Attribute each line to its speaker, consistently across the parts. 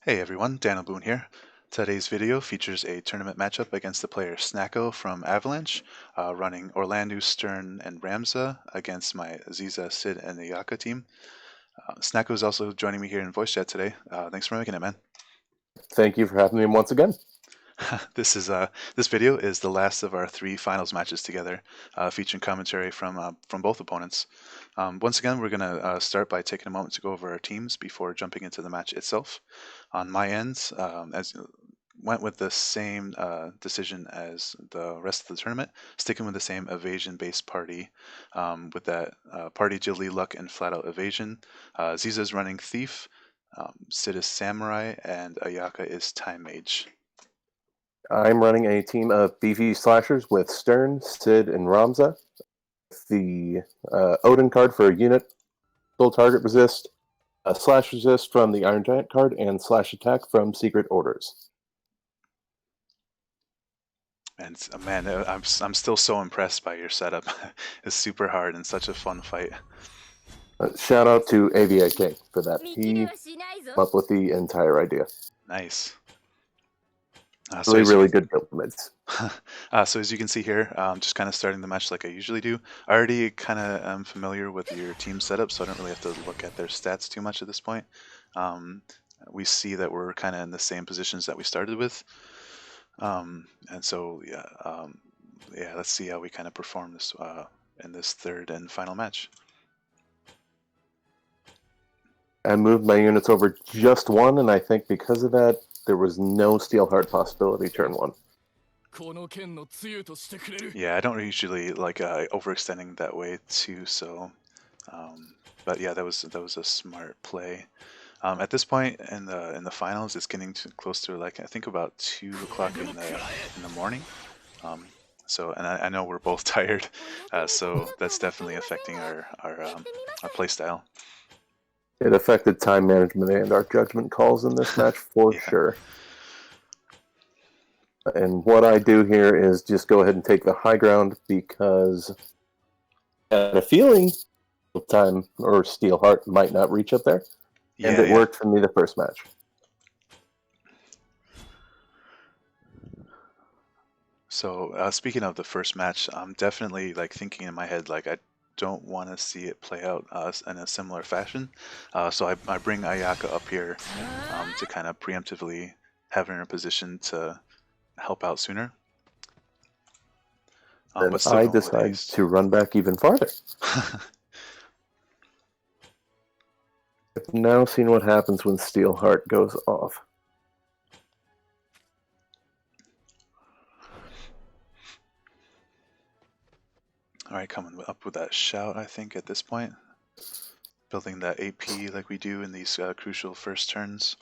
Speaker 1: Hey everyone, Daniel Boone here. Today's video features a tournament matchup against the player Snacco from Avalanche, running Orlando, Stern, and Ramza against my Aziza, Sid, and Ayaka team. Snacco is also joining me here in voice chat today. Thanks for making it, man.
Speaker 2: Thank you for having me once again.
Speaker 1: This video is the last of our three finals matches together, featuring commentary from both opponents. Once again, we're gonna start by taking a moment to go over our teams before jumping into the match itself. On my end, as went with the same decision as the rest of the tournament, sticking with the same evasion-based party, with that party agility, luck, and flat-out evasion. Ziza's running thief, Sid is samurai, and Ayaka is time mage.
Speaker 2: I'm running a team of beefy slashers with Stern, Sid, and Ramza. The Odin card for a unit, full target resist, slash resist from the Iron Giant card, and slash attack from Secret Orders.
Speaker 1: And man, I'm still so impressed by your setup. It's super hard and such a fun fight.
Speaker 2: Shout out to AVA King for that. He came up with the entire idea.
Speaker 1: Nice.
Speaker 2: Really good builds.
Speaker 1: So as you can see here, just kind of starting the match like I usually do. I already kind of am familiar with your team setup, so I don't really have to look at their stats too much at this point. We see that we're kind of in the same positions that we started with. And so, yeah, let's see how we kind of perform this in this third and final match.
Speaker 2: I moved my units over just one, and I think because of that, there was no Steelheart possibility turn one.
Speaker 1: Yeah, I don't usually like overextending that way too. So, but yeah, that was a smart play. At this point in the finals, it's getting close to like I think about 2 o'clock in the morning. So, and I know we're both tired, so that's definitely affecting our play style.
Speaker 2: It affected time management and our judgment calls in this match for
Speaker 1: Yeah.
Speaker 2: sure. And what I do here is just go ahead and take the high ground because I had a feeling time or Steelheart might not reach up there.
Speaker 1: Yeah,
Speaker 2: and it worked for me the first match.
Speaker 1: So speaking of the first match, I'm definitely like thinking in my head like I don't want to see it play out in a similar fashion. So I bring Ayaka up here to kind of preemptively have her in a position to help out sooner.
Speaker 2: Then
Speaker 1: But still
Speaker 2: I
Speaker 1: going with
Speaker 2: decide
Speaker 1: haste.
Speaker 2: to run back even farther. I've now seen what happens when Steelheart goes off.
Speaker 1: All right, coming up with that shout, I think, at this point. Building that AP like we do in these crucial first turns.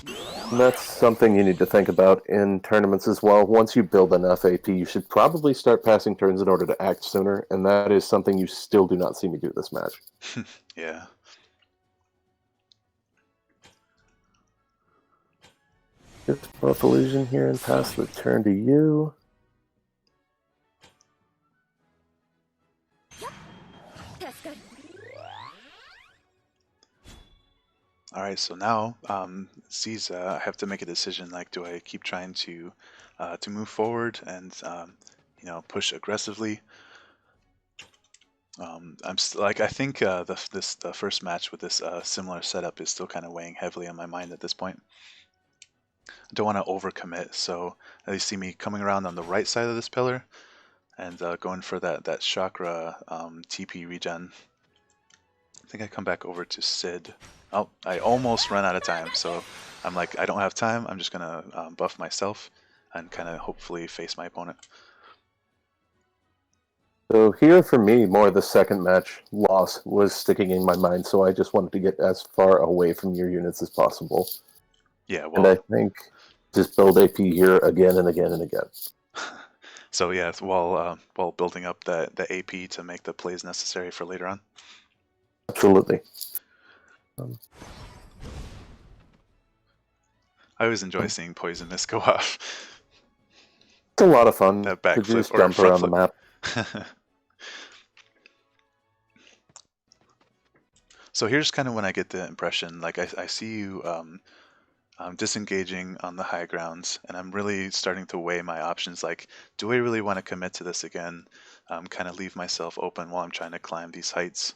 Speaker 2: And that's something you need to think about in tournaments as well. Once you build enough AP, you should probably start passing turns in order to act sooner, and that is something you still do not see me do this match.
Speaker 1: Yeah.
Speaker 2: Just buff illusion here and pass the turn to you.
Speaker 1: All right, so now Ziza, I have to make a decision. Like, do I keep trying to move forward and push aggressively? I think the first match with this similar setup is still kind of weighing heavily on my mind at this point. I don't want to overcommit, so you see me coming around on the right side of this pillar and going for that chakra TP regen. I think I come back over to Sid. Oh, I almost ran out of time, so I'm like, I don't have time. I'm just gonna buff myself and kind of hopefully face my opponent.
Speaker 2: So here for me, more the second match loss was sticking in my mind, so I just wanted to get as far away from your units as possible.
Speaker 1: Yeah,
Speaker 2: and I
Speaker 1: well,
Speaker 2: think just build AP here again and again and again.
Speaker 1: so yeah, while building up the AP to make the plays necessary for later on.
Speaker 2: Absolutely.
Speaker 1: I always enjoy seeing Poison Mist go off.
Speaker 2: It's a lot of fun
Speaker 1: That
Speaker 2: to
Speaker 1: backflip
Speaker 2: just
Speaker 1: or
Speaker 2: jump
Speaker 1: front
Speaker 2: around
Speaker 1: flip.
Speaker 2: the map.
Speaker 1: So here's kind of when I get the impression, like I see you disengaging on the high grounds, and I'm really starting to weigh my options. Like, do I really want to commit to this again? Kind of leave myself open while I'm trying to climb these heights.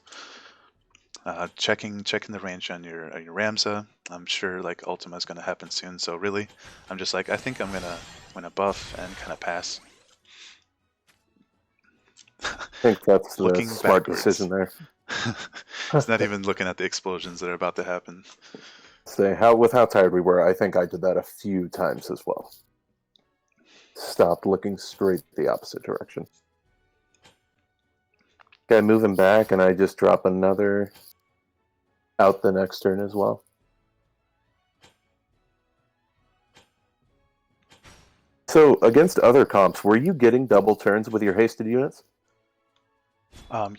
Speaker 1: Checking the range on your Ramza. I'm sure like Ultima is gonna happen soon. So really, I'm just like I think I'm gonna buff and kind of pass.
Speaker 2: I think that's the
Speaker 1: Looking
Speaker 2: smart decision
Speaker 1: backwards.
Speaker 2: there.
Speaker 1: It's not even looking at the explosions that are about to happen.
Speaker 2: Say with how tired we were, I think I did that a few times as well. Stopped looking straight the opposite direction. Okay, moving back, and I just drop another out the next turn as well. So, against other comps, were you getting double turns with your hasted units?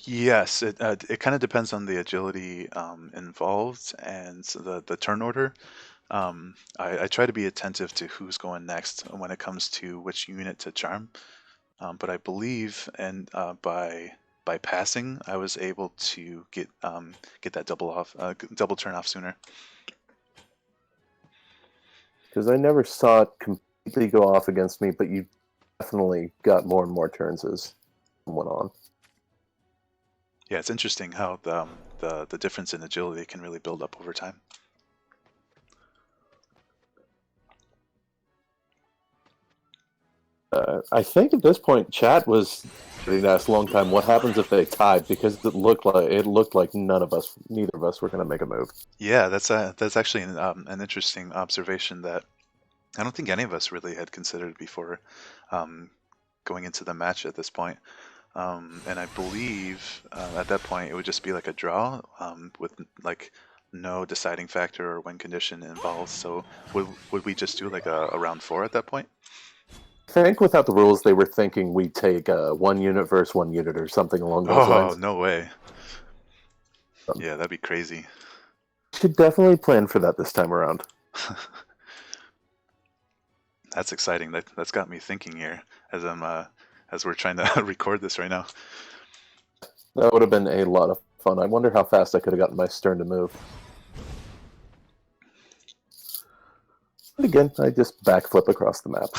Speaker 1: Yes, it kind of depends on the agility involved and the turn order. I try to be attentive to who's going next when it comes to which unit to charm. But I believe, and by passing, I was able to get that double turn off sooner.
Speaker 2: Because I never saw it completely go off against me, but you definitely got more and more turns as time went on.
Speaker 1: Yeah, it's interesting how the difference in agility can really build up over time.
Speaker 2: I think at this point, chat was getting to ask a long time. What happens if they tied? Because it looked like neither of us were going to make a move.
Speaker 1: Yeah, that's actually an interesting observation that I don't think any of us really had considered before um, going into the match at this point. And I believe at that point it would just be like a draw with like no deciding factor or win condition involved. So would we just do like a round 4 at that point?
Speaker 2: I think without the rules, they were thinking we'd take one unit versus one unit or something along those
Speaker 1: Oh,
Speaker 2: lines.
Speaker 1: no way. Yeah, that'd be crazy.
Speaker 2: Should definitely plan for that this time around.
Speaker 1: That's exciting. That's got me thinking here as we're trying to record this right now.
Speaker 2: That would have been a lot of fun. I wonder how fast I could have gotten my stern to move. And again, I just backflip across the map.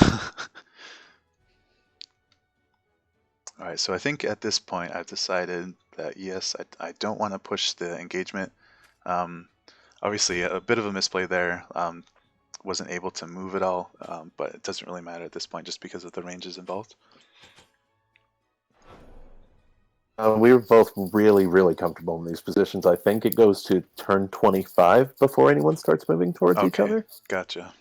Speaker 1: All right, so I think at this point I've decided that yes, I don't want to push the engagement. Obviously, a bit of a misplay there. Wasn't able to move at all, but it doesn't really matter at this point just because of the ranges involved.
Speaker 2: We were both really, really comfortable in these positions. I think it goes to turn 25 before anyone starts moving towards each
Speaker 1: Okay,
Speaker 2: other.
Speaker 1: gotcha.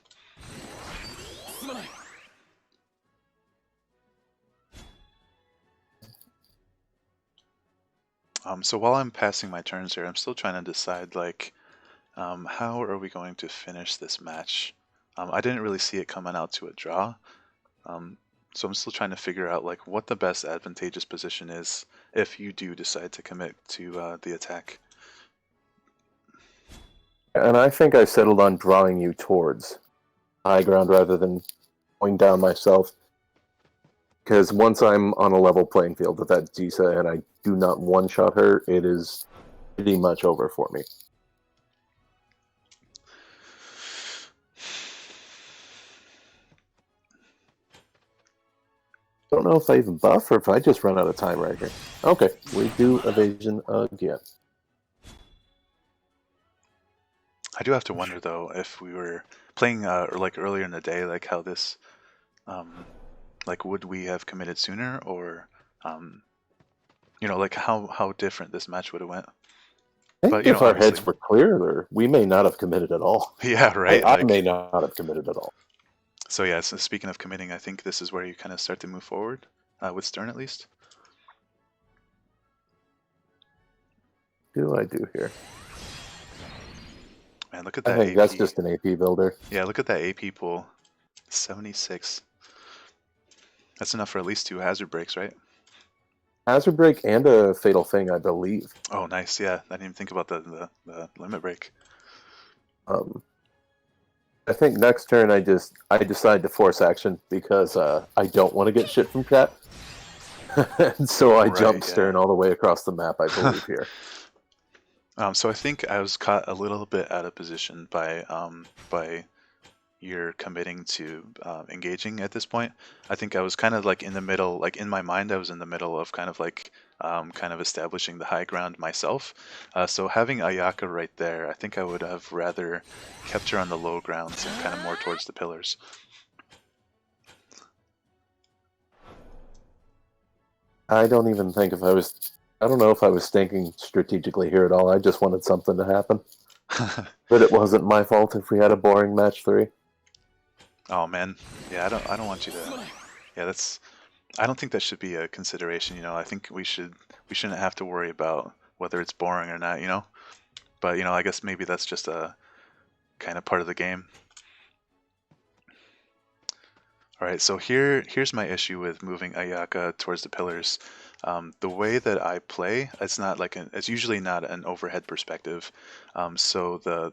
Speaker 1: So while I'm passing my turns here, I'm still trying to decide like how are we going to finish this match? I didn't really see it coming out to a draw. So I'm still trying to figure out like what the best advantageous position is if you do decide to commit to the attack.
Speaker 2: And I think I settled on drawing you towards high ground rather than going down myself. Because once I'm on a level playing field with that Zisa and I do not one-shot her, it is pretty much over for me. Don't know if I even buff or if I just run out of time right here. Okay, we do evasion again.
Speaker 1: I do have to wonder though if we were playing or like earlier in the day, like how this, like would we have committed sooner or, like how different this match would have went.
Speaker 2: I think
Speaker 1: But
Speaker 2: if our
Speaker 1: obviously,
Speaker 2: heads were clearer, we may not have committed at all.
Speaker 1: yeah, right.
Speaker 2: I may
Speaker 1: Like
Speaker 2: not have committed at all.
Speaker 1: so, yeah. So speaking of committing, I think this is where you kind of start to move forward with Stern at least.
Speaker 2: What do I do here?
Speaker 1: Man, look at
Speaker 2: I
Speaker 1: that
Speaker 2: think
Speaker 1: AP.
Speaker 2: that's just an AP builder.
Speaker 1: Yeah, look at that AP pool. 76. That's enough for at least 2 hazard breaks, right?
Speaker 2: Hazard break and a fatal thing, I believe.
Speaker 1: Oh, nice. Yeah, I didn't even think about the limit break.
Speaker 2: I think next turn I decide to force action because I don't want to get shit from chat. And so I
Speaker 1: Right,
Speaker 2: jump
Speaker 1: yeah.
Speaker 2: Stern all the way across the map, I believe, here.
Speaker 1: So I think I was caught a little bit out of position by your committing to engaging at this point. I think I was kind of like in the middle, like in my mind, I was in the middle of kind of like kind of establishing the high ground myself. So having Ayaka right there, I think I would have rather kept her on the low grounds and kind of more towards the pillars.
Speaker 2: I don't even think if I was. I don't know if I was thinking strategically here at all. I just wanted something to happen. But it wasn't my fault if we had a boring match 3.
Speaker 1: Oh man, yeah, I don't want you to. Yeah, that's. I don't think that should be a consideration. I think we shouldn't have to worry about whether it's boring or not. But I guess maybe that's just a kind of part of the game. All right, so here's my issue with moving Ayaka towards the pillars. The way that I play, it's usually not an overhead perspective. So the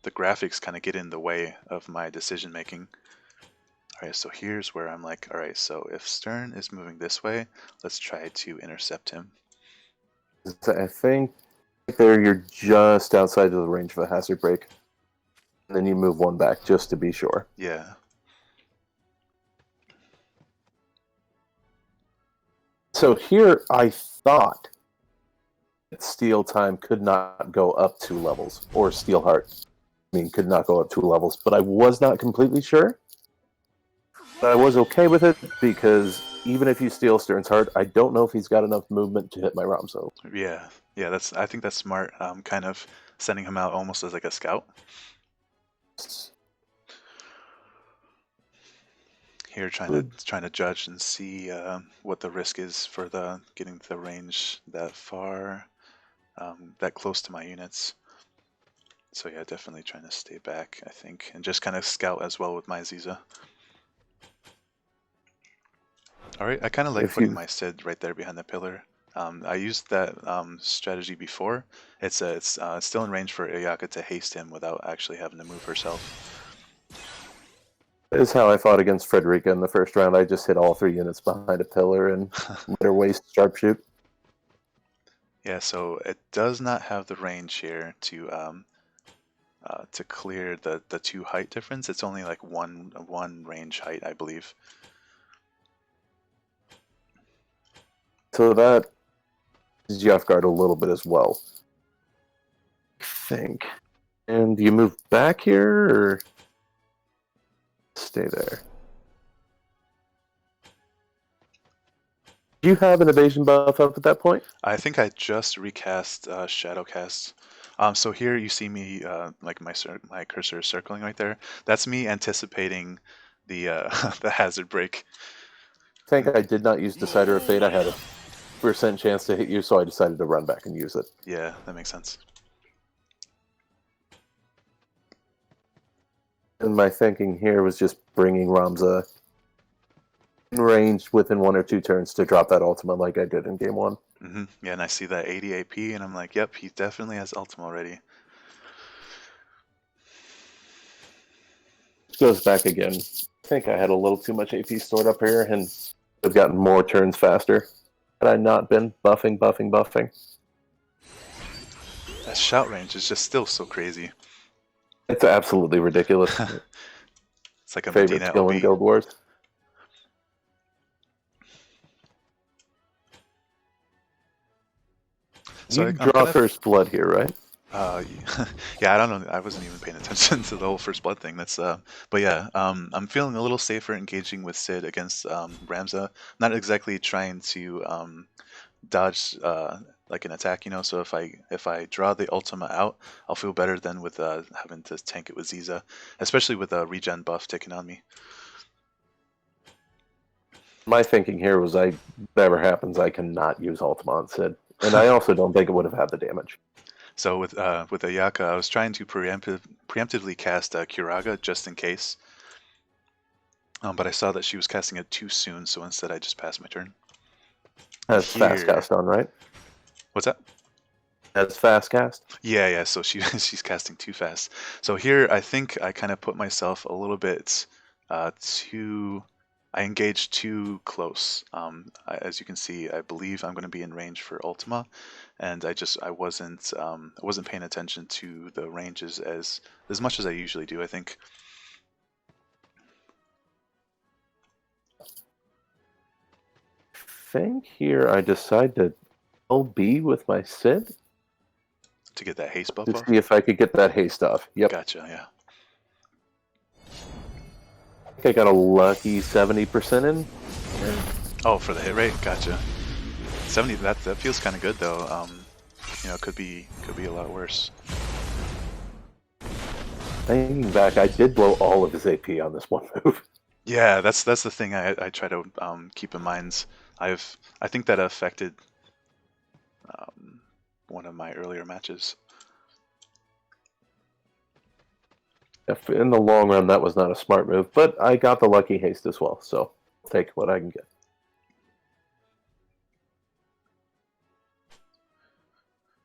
Speaker 1: graphics kind of get in the way of my decision making. All right, so here's where I'm like, all right, so if Stern is moving this way, let's try to intercept him.
Speaker 2: I think there you're just outside of the range of a hazard break. And then you move one back just to be sure.
Speaker 1: Yeah.
Speaker 2: So here I thought that Steel Time could not go up 2 levels, or Steel Heart, could not go up 2 levels, but I was not completely sure. But I was okay with it because even if you steal Stern's Heart, I don't know if he's got enough movement to hit my Ramzo.
Speaker 1: Yeah. Yeah, I think that's smart. Kind of sending him out almost as like a scout. Here, trying to judge and see what the risk is for the getting the range that far, that close to my units. So yeah, definitely trying to stay back, I think, and just kind of scout as well with my Ziza. All right, I kind of like putting my Sid right there behind the pillar. I used that strategy before. It's still in range for Ayaka to haste him without actually having to move herself.
Speaker 2: That is how I fought against Frederica in the first round. I just hit all 3 units behind a pillar and let her waste sharpshoot.
Speaker 1: Yeah, so it does not have the range here to clear the 2 height difference. It's only like one range height, I believe.
Speaker 2: So that is you off guard a little bit as well, I think. And you move back here, or stay there? Do you have an evasion buff up at that point?
Speaker 1: I think I just recast Shadowcast. So here you see me, like my cursor is circling right there. That's me anticipating the the hazard break.
Speaker 2: I think I did not use Decider of Fate. I had a % chance to hit you, so I decided to run back and use it.
Speaker 1: Yeah, that makes sense.
Speaker 2: And my thinking here was just bringing Ramza in range within 1 or 2 turns to drop that ultima like I did in game 1.
Speaker 1: Mm-hmm. Yeah, and I see that 80 AP, and I'm like, yep, he definitely has ultima already.
Speaker 2: Goes back again. I think I had a little too much AP stored up here and have gotten more turns faster. Had I not been buffing.
Speaker 1: That shout range is just still so crazy.
Speaker 2: It's absolutely ridiculous.
Speaker 1: It's like a
Speaker 2: favorite
Speaker 1: Medina
Speaker 2: skill
Speaker 1: OB.
Speaker 2: in Guild Wars. So you draw first blood here, right?
Speaker 1: Yeah, I don't know. I wasn't even paying attention to the whole first blood thing. But yeah, I'm feeling a little safer engaging with Sid against Ramza. Not exactly trying to dodge like an attack, So if I draw the Ultima out, I'll feel better than with having to tank it with Ziza, especially with a regen buff taken on me.
Speaker 2: My thinking here was, whatever happens, I cannot use Ultima on Sid, and I also don't think it would have had the damage.
Speaker 1: So with Ayaka, I was trying to preemptively cast Kiraga just in case, but I saw that she was casting it too soon, so instead I just passed my turn.
Speaker 2: Has fast cast on, right?
Speaker 1: What's that?
Speaker 2: Has fast cast?
Speaker 1: Yeah. So she's casting too fast. So here I think I kind of put myself a little bit too. I engaged too close. As you can see, I believe I'm going to be in range for Ultima, and I wasn't paying attention to the ranges as much as I usually do, I think.
Speaker 2: I think here I decide to LB with my Sid
Speaker 1: To get that haste buff
Speaker 2: to
Speaker 1: off.
Speaker 2: see if I could get that haste off. Yep.
Speaker 1: Gotcha, yeah.
Speaker 2: I think I got a lucky 70% in.
Speaker 1: Oh, for the hit rate? Gotcha. 70, that feels kind of good though. Could be a lot worse.
Speaker 2: Thinking back, I did blow all of his AP on this one move.
Speaker 1: Yeah, that's the thing I try to keep in mind. I think that affected one of my earlier matches.
Speaker 2: In the long run, that was not a smart move, but I got the lucky haste as well, so I'll take what I can get.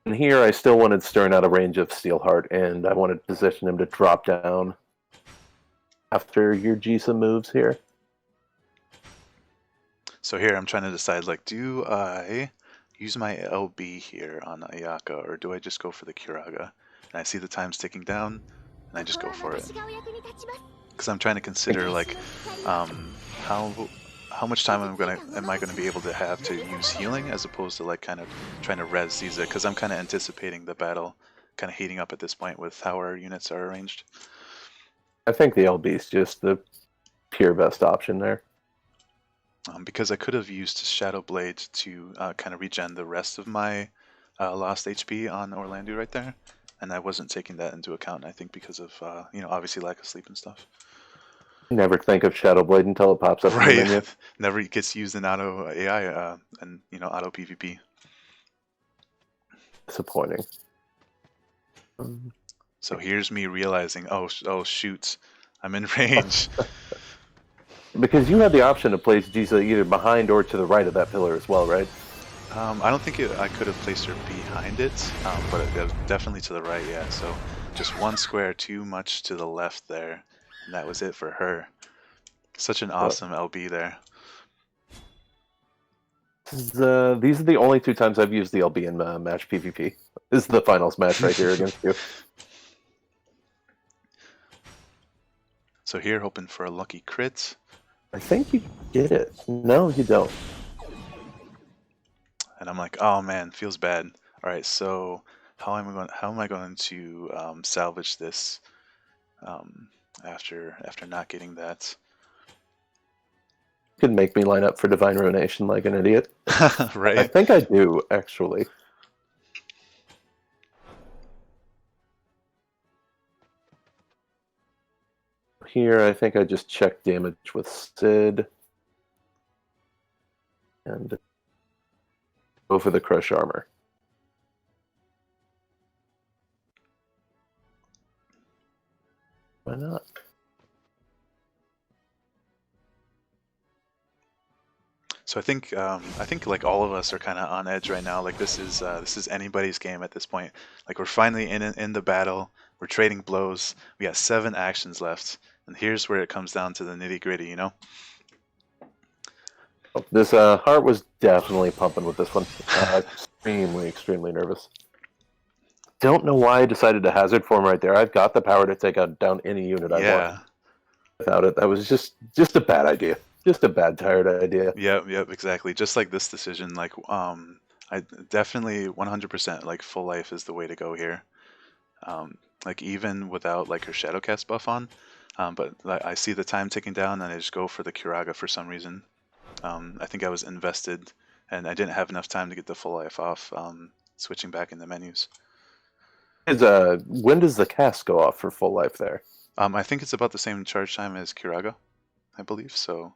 Speaker 2: And here, I still wanted Stern out of range of Steelheart, and I wanted to position him to drop down after your Jisa moves here.
Speaker 1: So here I'm trying to decide, like, do I use my LB here on Ayaka, or do I just go for the Kiraga? And I see the time's ticking down, and I just go for it. Because I'm trying to consider, like, how much time am I gonna be able to have to use healing, as opposed to like kind of trying to res Ziza, because I'm kind of anticipating the battle kind of heating up at this point with how our units are arranged.
Speaker 2: I think the LB is just the pure best option there.
Speaker 1: Because I could have used Shadow Blade to kind of regen the rest of my lost HP on Orlando right there, and I wasn't taking that into account. I think because of obviously lack of sleep and stuff.
Speaker 2: Never think of Shadow Blade until it pops up in the menu.
Speaker 1: Never gets used in auto AI and auto PvP.
Speaker 2: Disappointing.
Speaker 1: So here's me realizing, oh shoot, I'm in range.
Speaker 2: Because you had the option to place Jisa either behind or to the right of that pillar as well, right?
Speaker 1: I don't think I could have placed her behind it, but it was definitely to the right, yeah. So just one square too much to the left there, and that was it for her. Such an awesome LB there.
Speaker 2: These are the only two times I've used the LB in match PvP. This is the finals match right here against you.
Speaker 1: So here, hoping for a lucky crit.
Speaker 2: I think you get it. No, you don't.
Speaker 1: And I'm like, oh man, feels bad. All right, so how am I going to salvage this after not getting that?
Speaker 2: Could make me line up for Divine Ruination like an idiot.
Speaker 1: Right?
Speaker 2: I think I do, actually. Here, I think I just check damage with Sid. And go for the Crush Armor. Why not?
Speaker 1: So I think like all of us are kind of on edge right now. Like this is anybody's game at this point. Like we're finally in the battle. We're trading blows. We got 7 actions left, and here's where it comes down to the nitty gritty. You know.
Speaker 2: This heart was definitely pumping with this one. Extremely nervous. Don't know why I decided to hazard form right there. I've got the power to take out down any unit I want. Without it, that was just a bad idea. Just a bad, tired idea.
Speaker 1: Yep, exactly. Just like this decision, like I definitely 100% like full life is the way to go here. Like even without like her Shadowcast buff on, but like, I see the time ticking down and I just go for the Kiraga for some reason. I think I was invested and I didn't have enough time to get the full life off. Switching back in the menus.
Speaker 2: When does the cast go off for full life there?
Speaker 1: I think it's about the same charge time as Kiraga, I believe. So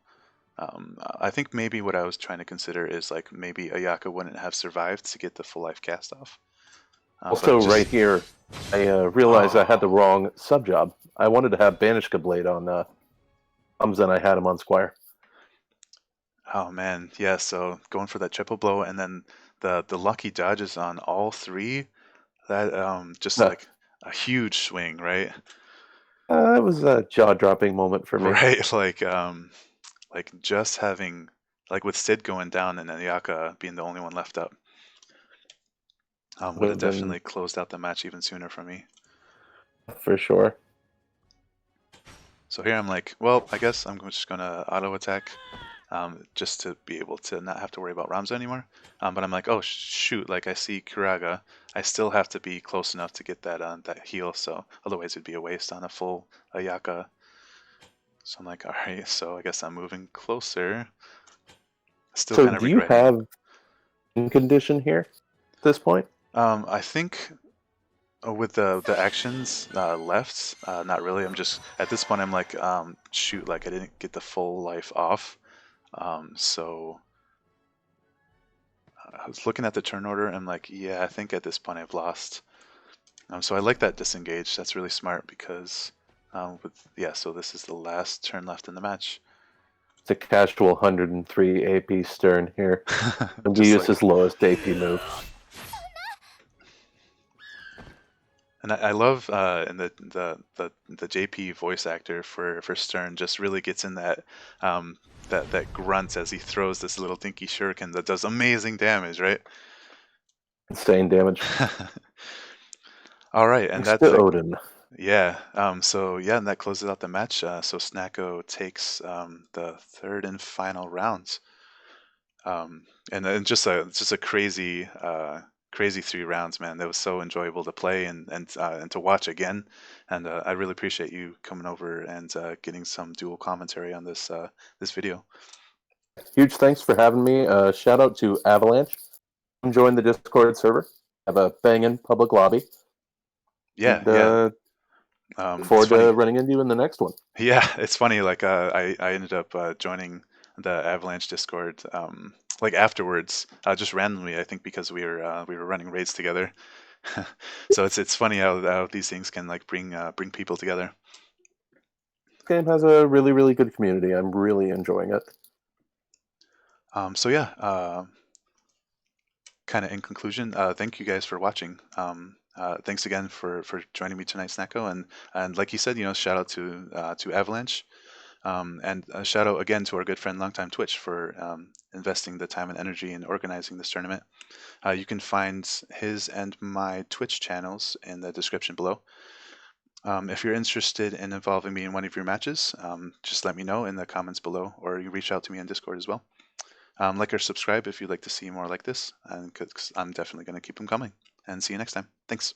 Speaker 1: I think maybe what I was trying to consider is like maybe Ayaka wouldn't have survived to get the full life cast off.
Speaker 2: Also, right here, I realized I had the wrong sub job. I wanted to have Banishka Blade on Hamza, and I had him on Squire.
Speaker 1: Oh man, yeah. So going for that triple blow, and then the lucky dodges on all 3. That just like a huge swing, right?
Speaker 2: It was a jaw-dropping moment for me.
Speaker 1: Right, like like just having like with Sid going down and Ayaka being the only one left up,
Speaker 2: Would
Speaker 1: would have
Speaker 2: have been
Speaker 1: definitely closed out the match even sooner for me.
Speaker 2: for sure.
Speaker 1: So here I'm like, well, I guess I'm just gonna auto attack, just to be able to not have to worry about Ramza anymore. But I'm like, oh shoot, like I see Kuraga, I still have to be close enough to get that heal. So otherwise it'd be a waste on a full Ayaka. So I'm like, all right, so I guess I'm moving closer. Still
Speaker 2: So
Speaker 1: kind of
Speaker 2: do you
Speaker 1: regretting.
Speaker 2: have in condition here at this point?
Speaker 1: I think with the actions left, not really. I'm just at this point. I'm like, shoot, like I didn't get the full life off. So I was looking at the turn order. And I'm like, yeah, I think at this point I've lost. So I like that disengage. That's really smart because, yeah. So this is the last turn left in the match.
Speaker 2: It's a casual 103 AP Stern here. And we
Speaker 1: Just
Speaker 2: use
Speaker 1: like,
Speaker 2: his lowest AP move.
Speaker 1: and I love and the JP voice actor for Stern just really gets in that grunt as he throws this little dinky shuriken that does amazing damage, right?
Speaker 2: Insane damage.
Speaker 1: All right, and
Speaker 2: Thanks to
Speaker 1: that's
Speaker 2: Odin.
Speaker 1: yeah. So yeah, and that closes out the match. So Snacco takes the third and final rounds. And just a crazy crazy 3 rounds, man. That was so enjoyable to play and to watch again. And I really appreciate you coming over and getting some dual commentary on this video.
Speaker 2: Huge thanks for having me. Shout out to Avalanche. Come join the Discord server. Have a banging public lobby.
Speaker 1: Yeah,
Speaker 2: And
Speaker 1: yeah.
Speaker 2: look
Speaker 1: It's
Speaker 2: forward
Speaker 1: funny.
Speaker 2: to running into you in the next one.
Speaker 1: Yeah, it's funny. Like I ended up joining the Avalanche Discord like afterwards, just randomly. I think because we were running raids together. So it's funny how these things can like bring people together.
Speaker 2: This game has a really, really good community. I'm really enjoying it.
Speaker 1: So yeah, kind of in conclusion, thank you guys for watching. Thanks again for joining me tonight, Snacko, and like you said, shout out to Avalanche, and a shout out again to our good friend Longtime Twitch for investing the time and energy in organizing this tournament. You can find his and my Twitch channels in the description below. If you're interested in involving me in one of your matches, just let me know in the comments below, or you reach out to me on Discord as well. Like or subscribe if you'd like to see more like this, and because I'm definitely going to keep them coming. And see you next time. Thanks.